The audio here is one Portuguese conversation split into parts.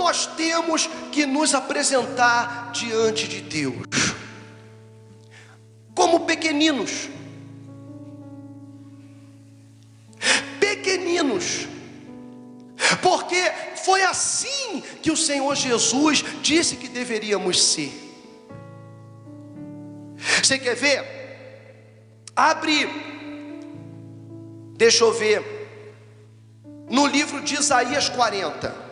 nós temos que nos apresentar diante de Deus? Como pequeninos. Pequeninos. Porque foi assim que o Senhor Jesus disse que deveríamos ser. Você quer ver? Abre, deixa eu ver, no livro de Isaías 40.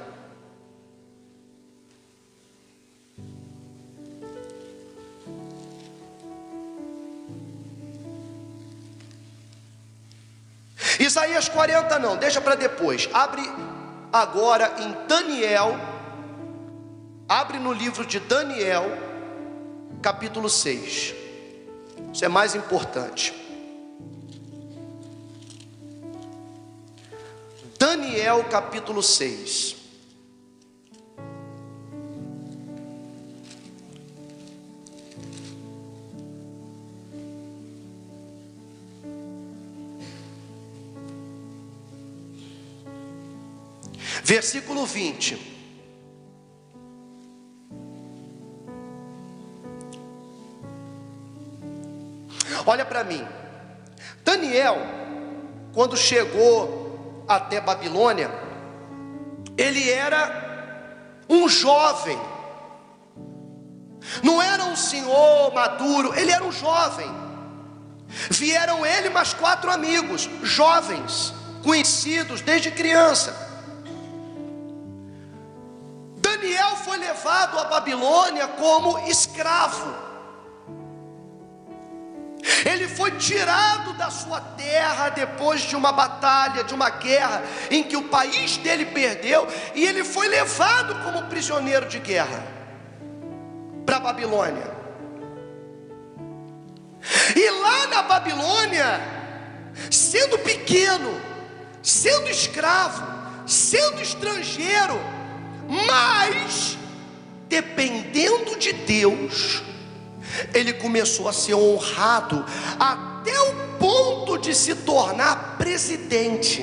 Isaías 40 não, deixa para depois. Abre agora em Daniel. Abre no livro de Daniel, capítulo 6. Isso é mais importante. Daniel capítulo 6. Versículo 20. Olha para mim. Daniel, quando chegou até Babilônia, ele era um jovem. Não era um senhor maduro, ele era um jovem. Vieram ele mais 4 amigos, jovens, conhecidos desde criança. Daniel foi levado à Babilônia como escravo. Ele foi tirado da sua terra depois de uma batalha, de uma guerra em que o país dele perdeu, e ele foi levado como prisioneiro de guerra para a Babilônia. E lá na Babilônia, sendo pequeno, sendo escravo, sendo estrangeiro, mas dependendo de Deus, ele começou a ser honrado até o ponto de se tornar presidente.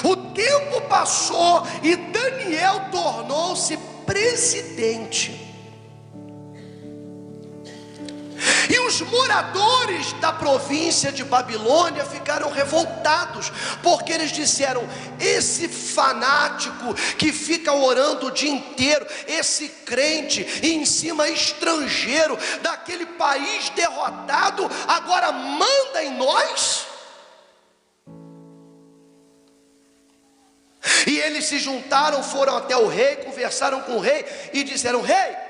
O tempo passou e Daniel tornou-se presidente. E os moradores da província de Babilônia ficaram revoltados, porque eles disseram: esse fanático que fica orando o dia inteiro, esse crente, e em cima estrangeiro, daquele país derrotado, agora manda em nós? E eles se juntaram, foram até o rei, conversaram com o rei e disseram: rei,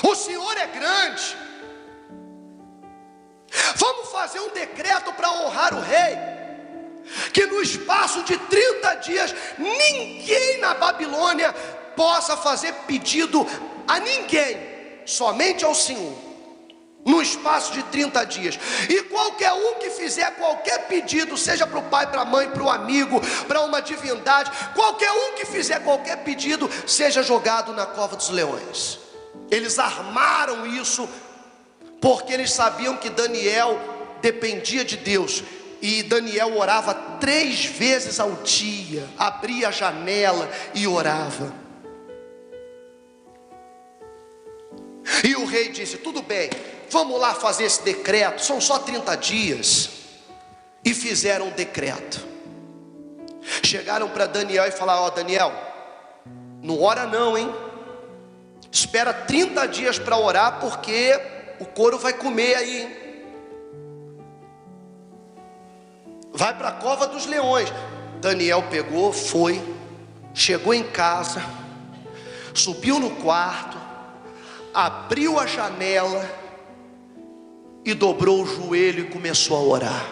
o Senhor é grande, vamos fazer um decreto para honrar o rei, que no espaço de 30 dias, ninguém na Babilônia possa fazer pedido a ninguém, somente ao Senhor, no espaço de 30 dias. E qualquer um que fizer qualquer pedido, seja para o pai, para a mãe, para o amigo, para uma divindade, qualquer um que fizer qualquer pedido, seja jogado na cova dos leões. Eles armaram isso porque eles sabiam que Daniel dependia de Deus. E Daniel orava 3 vezes ao dia, abria a janela e orava. E o rei disse: tudo bem, vamos lá fazer esse decreto, são só 30 dias. E fizeram um decreto. Chegaram para Daniel e falaram: ó, Daniel, não ora não, hein? Espera 30 dias para orar, porque o couro vai comer aí, hein? Vai para a cova dos leões. Daniel pegou, foi, chegou em casa, subiu no quarto, abriu a janela e dobrou o joelho e começou a orar.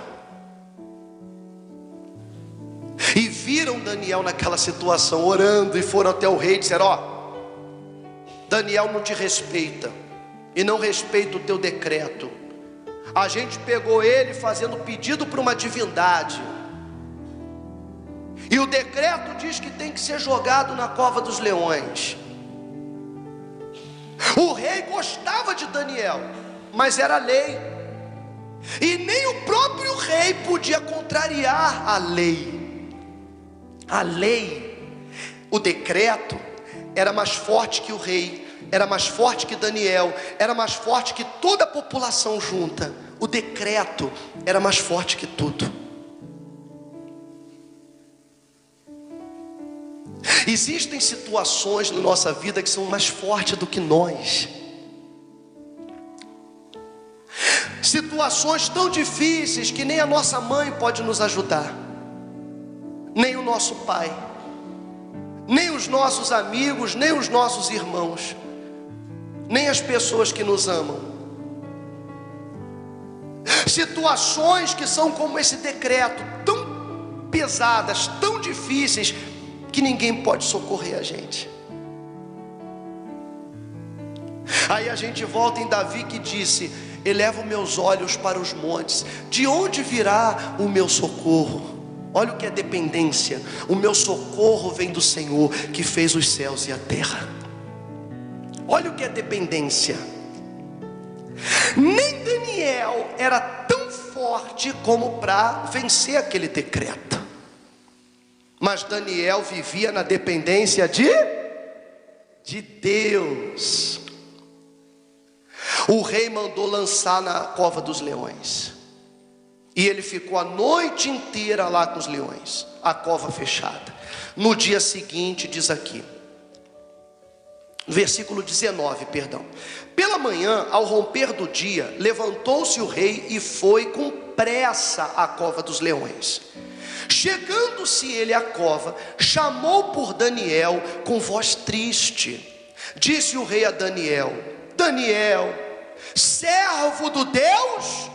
E viram Daniel naquela situação, orando, e foram até o rei e disseram: ó, Daniel não te respeita e não respeita o teu decreto. A gente pegou ele fazendo pedido para uma divindade, e o decreto diz que tem que ser jogado na cova dos leões. O rei gostava de Daniel, mas era lei, e nem o próprio rei podia contrariar a lei. A lei, o decreto, era mais forte que o rei, era mais forte que Daniel, era mais forte que toda a população junta. O decreto era mais forte que tudo. Existem situações na nossa vida que são mais fortes do que nós. Situações tão difíceis que nem a nossa mãe pode nos ajudar, nem o nosso pai, nem os nossos amigos, nem os nossos irmãos, nem as pessoas que nos amam. Situações que são como esse decreto, tão pesadas, tão difíceis, que ninguém pode socorrer a gente. Aí a gente volta em Davi que disse: elevo meus olhos para os montes, de onde virá o meu socorro? Olha o que é dependência. O meu socorro vem do Senhor, que fez os céus e a terra. Olha o que é dependência. Nem Daniel era tão forte como para vencer aquele decreto, mas Daniel vivia na dependência de Deus. O rei mandou lançar na cova dos leões, e ele ficou a noite inteira lá com os leões, a cova fechada. No dia seguinte, diz aqui, versículo 19, perdão: pela manhã, ao romper do dia, levantou-se o rei e foi com pressa à cova dos leões. Chegando-se ele à cova, chamou por Daniel com voz triste. Disse o rei a Daniel: Daniel, servo do Deus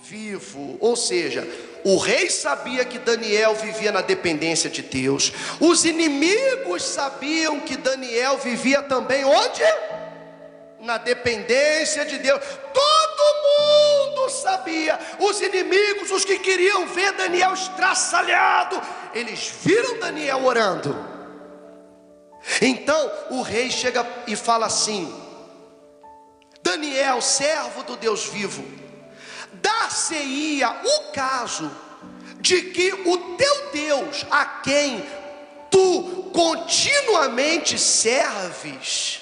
vivo. Ou seja, o rei sabia que Daniel vivia na dependência de Deus. Os inimigos sabiam que Daniel vivia também onde? Na dependência de Deus. Todo mundo sabia. Os inimigos, os que queriam ver Daniel estraçalhado, eles viram Daniel orando. Então o rei chega e fala assim: Daniel, servo do Deus vivo, dar-se-ia o caso de que o teu Deus, a quem tu continuamente serves,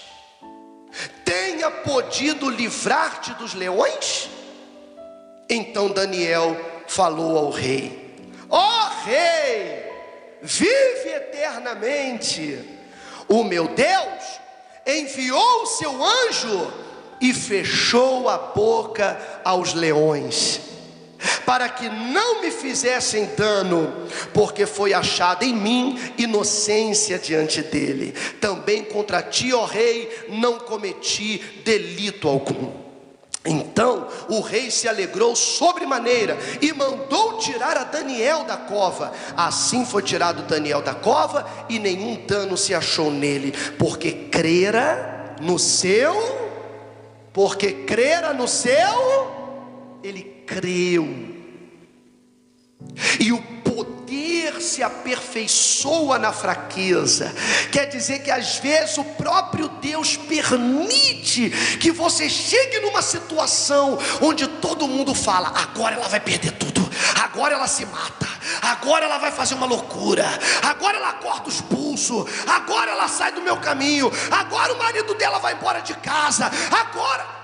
tenha podido livrar-te dos leões? Então Daniel falou ao rei: ó rei, vive eternamente. O meu Deus enviou o seu anjo e fechou a boca aos leões, para que não me fizessem dano, porque foi achada em mim inocência diante dele. Também contra ti, ó rei, não cometi delito algum. Então o rei se alegrou sobremaneira e mandou tirar a Daniel da cova. Assim foi tirado Daniel da cova, e nenhum dano se achou nele, porque crera no seu, ele creu. E o poder se aperfeiçoa na fraqueza. Quer dizer que às vezes o próprio Deus permite que você chegue numa situação onde todo mundo fala: agora ela vai perder tudo, agora ela se mata, agora ela vai fazer uma loucura, agora ela corta os pulsos, agora ela sai do meu caminho, agora o marido dela vai embora de casa, agora...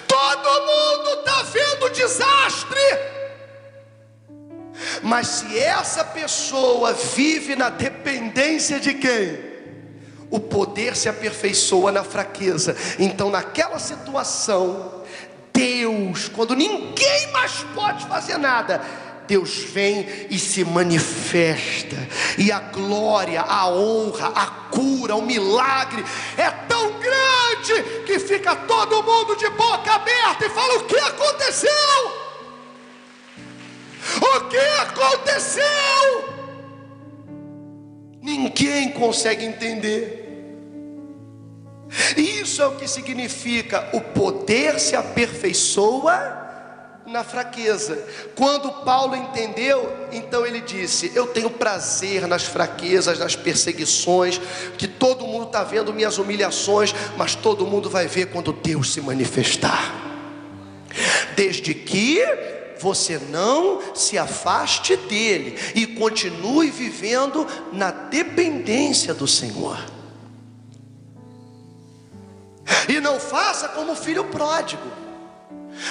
Todo mundo está vendo o desastre. Mas se essa pessoa vive na dependência de quem? O poder se aperfeiçoa na fraqueza. Então naquela situação, Deus, quando ninguém mais pode fazer nada, Deus vem e se manifesta, e a glória, a honra, a cura, o milagre é tão grande que fica todo mundo de boca aberta e fala: o que aconteceu? O que aconteceu? Ninguém consegue entender. Isso é o que significa: o poder se aperfeiçoa na fraqueza. Quando Paulo entendeu, então ele disse: eu tenho prazer nas fraquezas, nas perseguições, que todo mundo está vendo minhas humilhações, mas todo mundo vai ver quando Deus se manifestar. Desde que você não se afaste dele e continue vivendo na dependência do Senhor. E não faça como o filho pródigo: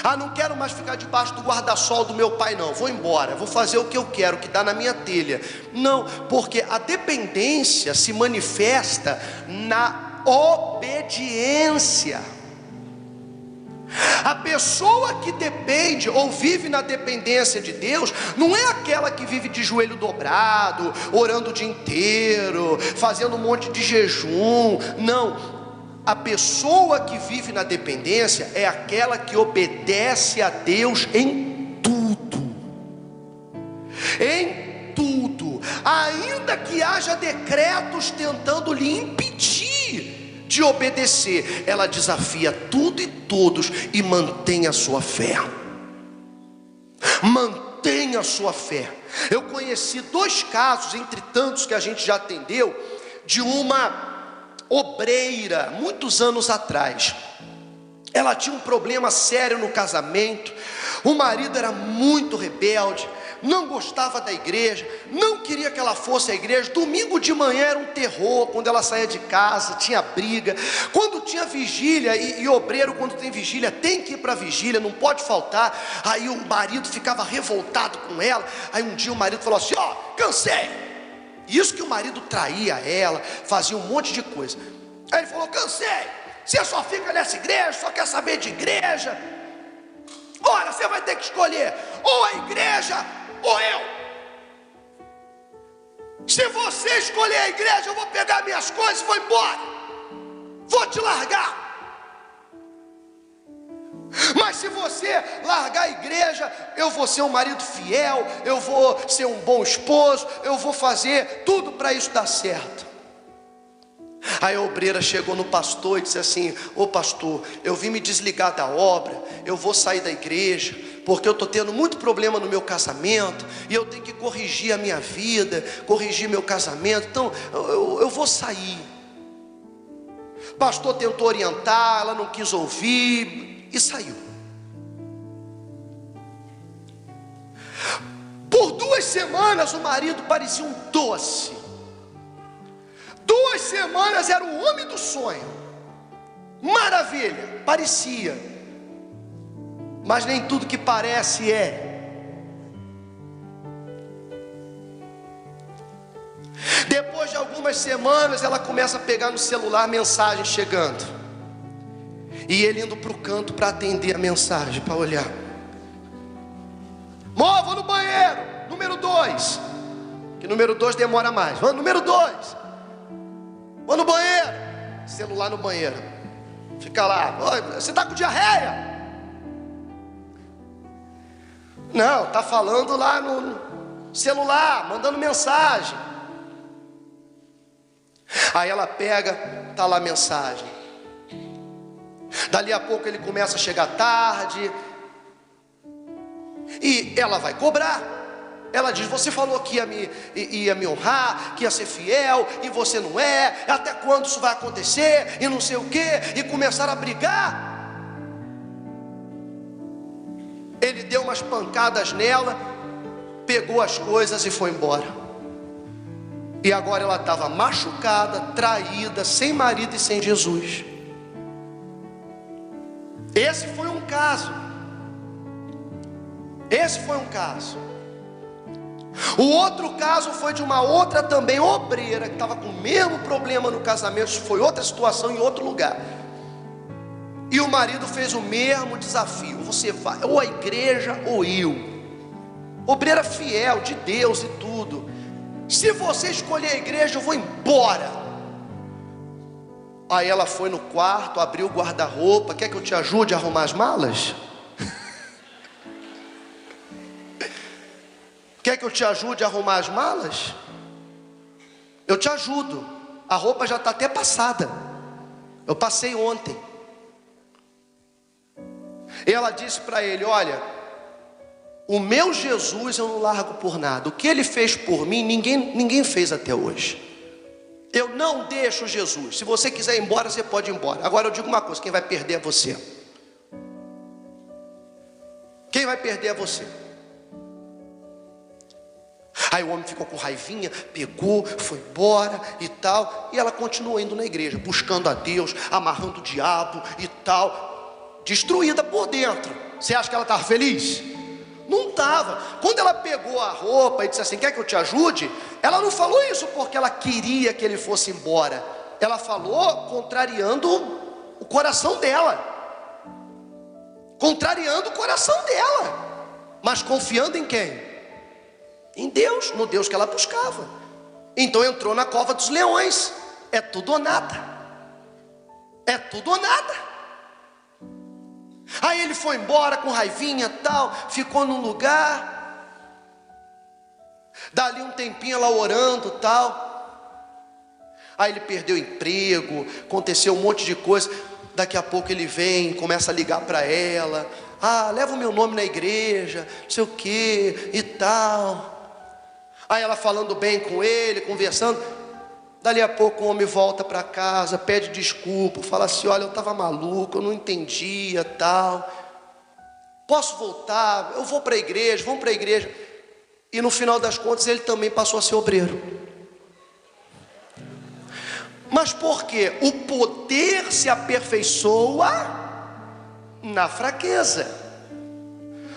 ah, não quero mais ficar debaixo do guarda-sol do meu pai não, vou embora, vou fazer o que eu quero, o que dá na minha telha. Não, porque a dependência se manifesta na obediência. A pessoa que depende ou vive na dependência de Deus não é aquela que vive de joelho dobrado, orando o dia inteiro, fazendo um monte de jejum. Não. A pessoa que vive na dependência é aquela que obedece a Deus em tudo. Em tudo. Ainda que haja decretos tentando lhe impedir de obedecer, ela desafia tudo e todos e mantém a sua fé. Mantenha a sua fé. Eu conheci 2 casos, entre tantos que a gente já atendeu, de uma obreira, muitos anos atrás. Ela tinha um problema sério no casamento. O marido era muito rebelde, não gostava da igreja, não queria que ela fosse à igreja. Domingo de manhã era um terror, quando ela saía de casa, tinha briga. Quando tinha vigília, e obreiro quando tem vigília, tem que ir para a vigília, não pode faltar. Aí o marido ficava revoltado com ela. Aí um dia o marido falou assim: ó, cansei. Isso que o marido traía ela, fazia um monte de coisa. Aí ele falou: cansei, você só fica nessa igreja, só quer saber de igreja. Olha, você vai ter que escolher ou a igreja ou eu. Se você escolher a igreja, eu vou pegar minhas coisas e vou embora, vou te largar. Mas se você largar a igreja, eu vou ser um marido fiel, eu vou ser um bom esposo, eu vou fazer tudo para isso dar certo. Aí a obreira chegou no pastor e disse assim: ô pastor, eu vim me desligar da obra, eu vou sair da igreja, porque eu estou tendo muito problema no meu casamento, e eu tenho que corrigir a minha vida, corrigir meu casamento, então eu vou sair. O pastor tentou orientar, ela não quis ouvir e saiu. Por 2 semanas o marido parecia um doce. 2 semanas era o homem do sonho, maravilha, parecia. Mas nem tudo que parece é. Depois de algumas semanas ela começa a pegar no celular mensagem chegando, e ele indo para o canto para atender a mensagem, para olhar. Mó, vou no banheiro, número 2. Que número 2 demora mais. Vou, número 2. Vou no banheiro. Celular no banheiro. Fica lá. Você está com diarreia? Não, está falando lá no celular, mandando mensagem. Aí ela pega, está lá a mensagem. Dali a pouco ele começa a chegar tarde, e ela vai cobrar. Ela diz: você falou que ia me honrar, que ia ser fiel, e você não é, até quando isso vai acontecer, e não sei o que. E começaram a brigar. Ele deu umas pancadas nela, pegou as coisas e foi embora. E agora ela estava machucada, traída, sem marido e sem Jesus. Esse foi um caso. Esse foi um caso. O outro caso foi de uma outra também obreira, que estava com o mesmo problema no casamento. Foi outra situação em outro lugar. E o marido fez o mesmo desafio: você vai ou a igreja ou eu. Obreira fiel de Deus e tudo. Se você escolher a igreja, eu vou embora. Aí ela foi no quarto, abriu o guarda-roupa. Quer que eu te ajude a arrumar as malas? Quer que eu te ajude a arrumar as malas? Eu te ajudo. A roupa já está até passada. Eu passei ontem. E ela disse para ele: olha, o meu Jesus eu não largo por nada. O que ele fez por mim, ninguém fez até hoje. Eu não deixo Jesus. Se você quiser ir embora, você pode ir embora. Agora eu digo uma coisa: quem vai perder é você. Quem vai perder é você. Aí o homem ficou com raivinha, pegou, foi embora e tal. E ela continuou indo na igreja, buscando a Deus, amarrando o diabo e tal. Destruída por dentro. Você acha que ela estava feliz? Não estava. Quando ela pegou a roupa e disse assim: quer que eu te ajude? Ela não falou isso porque ela queria que ele fosse embora. Ela falou contrariando o coração dela. Contrariando o coração dela. Mas confiando em quem? Em Deus, no Deus que ela buscava. Então entrou na cova dos leões. É tudo ou nada. É tudo ou nada. Aí ele foi embora com raivinha e tal, ficou num lugar. Dali um tempinho ela orando e tal. Aí ele perdeu o emprego, aconteceu um monte de coisa. Daqui a pouco ele vem, começa a ligar para ela. Leva o meu nome na igreja, não sei o que e tal. Aí ela falando bem com ele, conversando. Dali a pouco o homem volta para casa, pede desculpa, fala assim: olha, eu estava maluco, eu não entendia, tal. Posso voltar? Eu vou para a igreja, vamos para a igreja. E no final das contas ele também passou a ser obreiro. Mas por quê? O poder se aperfeiçoa na fraqueza.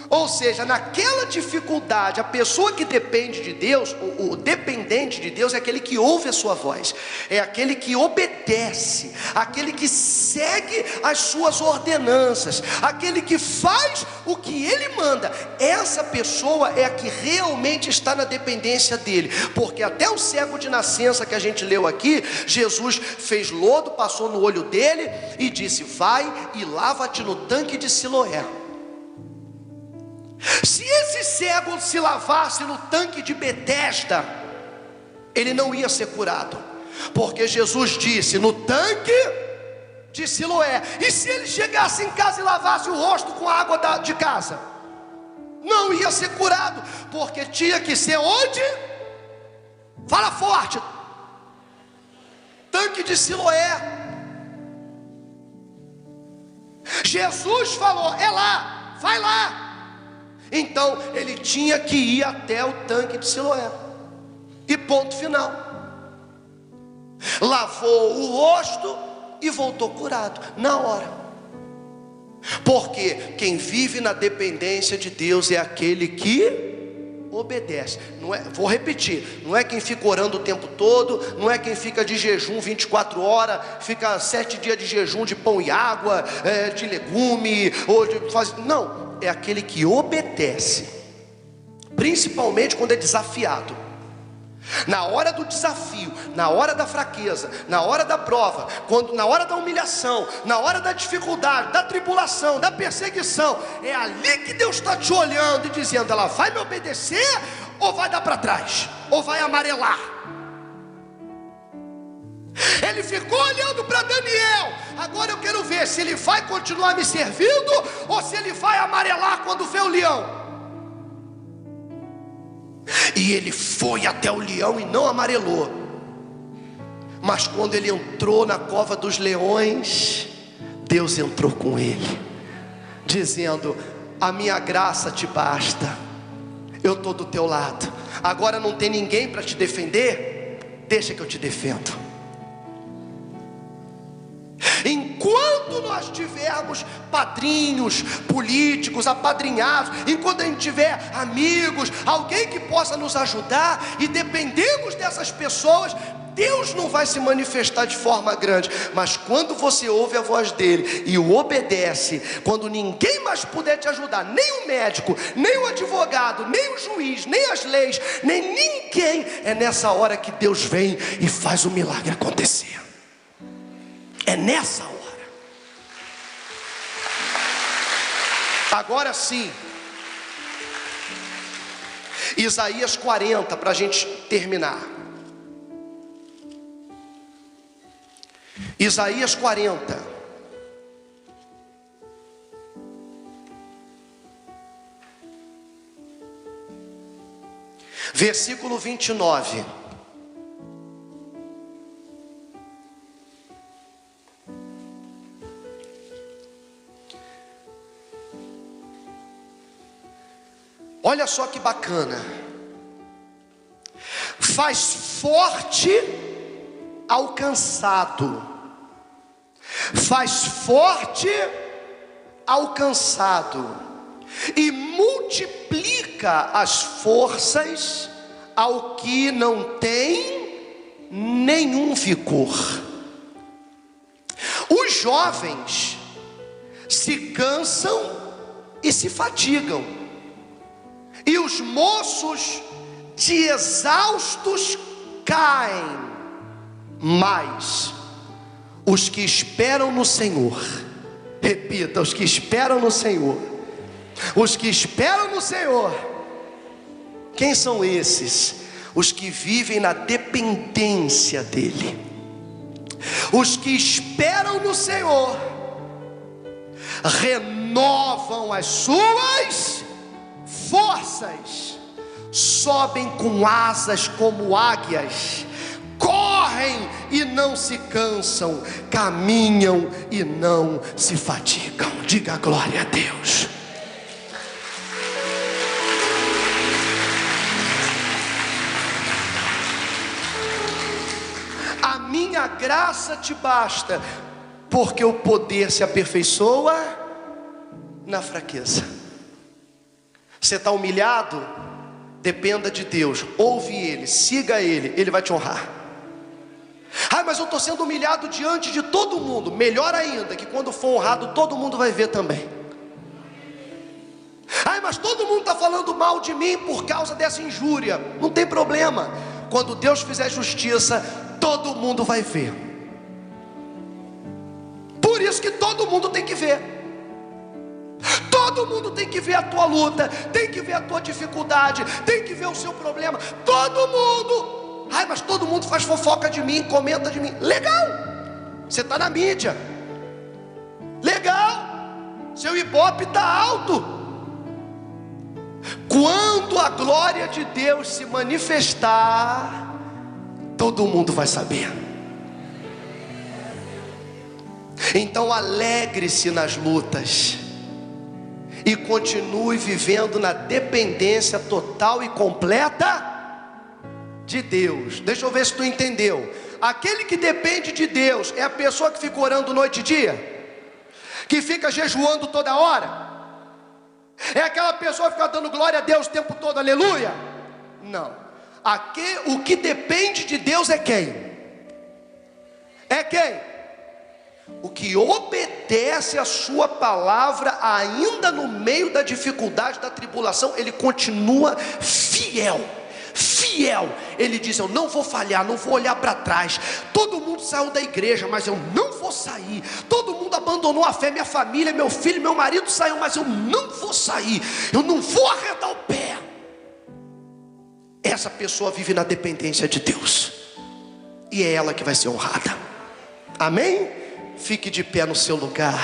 Ou seja, naquela dificuldade, a pessoa que depende de Deus, o dependente de Deus é aquele que ouve a sua voz, é aquele que obedece, aquele que segue as suas ordenanças, aquele que faz o que ele manda. Essa pessoa é a que realmente está na dependência dele, porque até o cego de nascença que a gente leu aqui, Jesus fez lodo, passou no olho dele e disse: vai e lava-te no tanque de Siloé. Se esse cego se lavasse no tanque de Betesda, ele não ia ser curado, porque Jesus disse: no tanque de Siloé. E se ele chegasse em casa e lavasse o rosto com a água de casa, não ia ser curado, porque tinha que ser onde? Fala forte. Tanque de Siloé. Jesus falou: é lá, vai lá. Então ele tinha que ir até o tanque de Siloé. E ponto final. Lavou o rosto e voltou curado na hora. Porque quem vive na dependência de Deus é aquele que obedece. Não é, vou repetir, não é quem fica orando o tempo todo, não é quem fica de jejum 24 horas, fica 7 dias de jejum de pão e água, de legume, ou de não. É aquele que obedece, principalmente quando é desafiado. Na hora do desafio, na hora da fraqueza, na hora da prova, na hora da humilhação, na hora da dificuldade, da tribulação, da perseguição, é ali que Deus está te olhando e dizendo: ela vai me obedecer ou vai dar para trás, ou vai amarelar. Ele ficou olhando para Daniel. Agora eu quero ver se ele vai continuar me servindo ou se ele vai amarelar quando vê o leão. E ele foi até o leão e não amarelou. Mas quando ele entrou na cova dos leões, Deus entrou com ele, dizendo: a minha graça te basta, eu estou do teu lado. Agora não tem ninguém para te defender? Deixa que eu te defendo. Enquanto nós tivermos padrinhos, políticos, apadrinhados, enquanto a gente tiver amigos, alguém que possa nos ajudar, e dependemos dessas pessoas, Deus não vai se manifestar de forma grande. Mas quando você ouve a voz dele e o obedece, quando ninguém mais puder te ajudar, nem o médico, nem o advogado, nem o juiz, nem as leis, nem ninguém, é nessa hora que Deus vem e faz o milagre acontecer. É nessa hora. Agora sim, Isaías 40, para a gente terminar. Isaías 40. Versículo 29. Olha só que bacana. Faz forte ao cansado. Faz forte ao cansado. E multiplica as forças ao que não tem nenhum vigor. Os jovens se cansam e se fatigam, e os moços de exaustos caem, mas os que esperam no Senhor, repita, os que esperam no Senhor, os que esperam no Senhor, quem são esses? Os que vivem na dependência dEle. Os que esperam no Senhor renovam as suas forças, sobem com asas como águias, correm e não se cansam, caminham e não se fatigam. Diga glória a Deus. A minha graça te basta, porque o poder se aperfeiçoa na fraqueza. Você está humilhado? Dependa de Deus, ouve Ele, siga Ele, Ele vai te honrar. Ah, mas eu estou sendo humilhado diante de todo mundo. Melhor ainda, que quando for honrado, todo mundo vai ver também. Ah, mas todo mundo está falando mal de mim por causa dessa injúria. Não tem problema. Quando Deus fizer justiça, todo mundo vai ver. Por isso que todo mundo tem que ver. Todo mundo tem que ver a tua luta, tem que ver a tua dificuldade, tem que ver o seu problema. Todo mundo. Ai, mas todo mundo faz fofoca de mim, comenta de mim. Legal, você está na mídia. Legal, seu ibope está alto. Quando a glória de Deus se manifestar, todo mundo vai saber. Então alegre-se nas lutas e continue vivendo na dependência total e completa de Deus. Deixa eu ver se tu entendeu. Aquele que depende de Deus é a pessoa que fica orando noite e dia, que fica jejuando toda hora. É aquela pessoa que fica dando glória a Deus o tempo todo, aleluia? Não. O que depende de Deus é quem? É quem? O que obedece a sua palavra, ainda no meio da dificuldade, da tribulação, ele continua fiel. Fiel, ele diz: eu não vou falhar, não vou olhar para trás. Todo mundo saiu da igreja, mas eu não vou sair. Todo mundo abandonou a fé, minha família, meu filho, meu marido saiu, mas eu não vou sair. Eu não vou arredar o pé. Essa pessoa vive na dependência de Deus, e é ela que vai ser honrada. Amém? Fique de pé no seu lugar,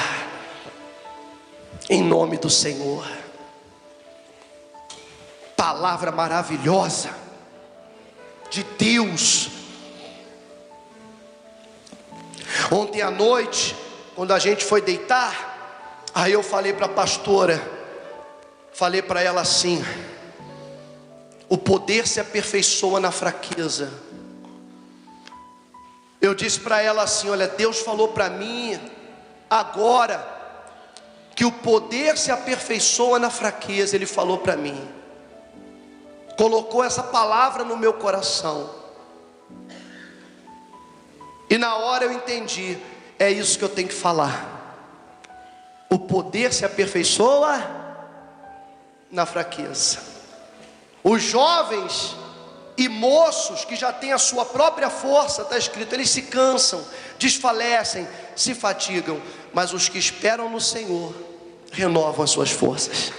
em nome do Senhor. Palavra maravilhosa de Deus. Ontem à noite, quando a gente foi deitar, aí eu falei para a pastora, falei para ela assim: o poder se aperfeiçoa na fraqueza. Eu disse para ela assim: olha, Deus falou para mim agora que o poder se aperfeiçoa na fraqueza. Ele falou para mim, colocou essa palavra no meu coração, e na hora eu entendi, é isso que eu tenho que falar. O poder se aperfeiçoa na fraqueza. Os jovens e moços que já têm a sua própria força, está escrito, eles se cansam, desfalecem, se fatigam, mas os que esperam no Senhor renovam as suas forças.